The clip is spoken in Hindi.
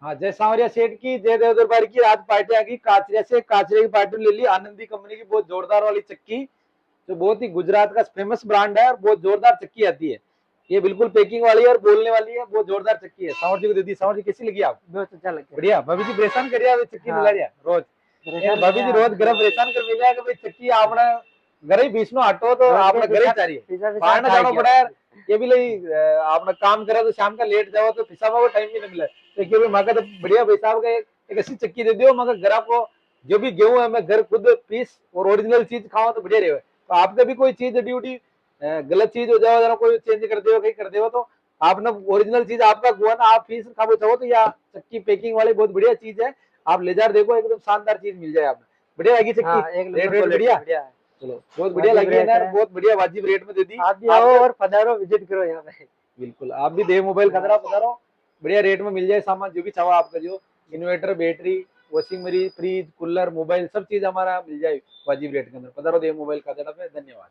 हाँ, जय सांवरिया सेठ की, जय देव दरबार की। रात पार्टी आ गई काचरिया से, काचरिया की पार्टी ले ली आनंदी कंपनी की, बहुत जोरदार वाली चक्की, जो बहुत ही गुजरात का फेमस ब्रांड है और बहुत जोरदार चक्की आती है। ये बिल्कुल पैकिंग वाली है और बोलने वाली है, बहुत जोरदार चक्की है। सांवर जी को दे दी। सांवर जी कैसी लगी आप? बहुत अच्छा लग गया। बढ़िया। भाभी जी परेशान करिए चक्की हाँ मिला दिया रोज। परेशान भाभी जी કર્યા रोज घर परेशान कर मिला कि भाई चक्की आपने घर ही बीच में हटो तो રોજ आपने के घर ही पिसा चाहिए, पिसा पिसा बाहर ना थाक जाना गया पड़ा है। हूँ। ये भी लई आपने काम करा तो शाम का लेट जाओ तो पिसाबा को टाइम भी नहीं मिला। देखिए भाई मगर तो बढ़िया भाई साहब का एक ऐसी चक्की दे दियो मगर घर आपको जो भी गेहूं है मैं घर खुद पीस और ओरिजिनल चीज खाओ तो बढ़िया रहे। तो आपका भी कोई चीज ड्यूटी गलत चीज हो जाओ, कोई चेंज कर दे कहीं कर दे तो आपने ओरिजिनल चीज आपका गुआ ना आप पीस खाओ चाहो तो या चक्की पैकिंग वाली बहुत बढ़िया चीज है। आप ले जा देखो एकदम शानदार चीज मिल जाए आपको। बढ़िया लगी चक्की, हाँ एक रेट नंबर वेट क्वालिटी बढ़िया। बढ़िया है। चलो बहुत बढ़िया वाजिब लगी है रेट ना, है। बहुत बढ़िया वाजिब रेट में दे दी आप भी आओ आपने। और पधारो, विजिट करो यहाँ पे। बिल्कुल, आप भी देव मोबाइल हाँ खतरा पधारो। बढ़िया रेट में मिल जाए सामान जो भी चाहो आपका, जो inverter, battery, washing machine, fridge, cooler, mobile सब चीज हमारा मिल जाए वाजिब रेट के अंदर। पधारो देव मोबाइल खतरा पे। धन्यवाद।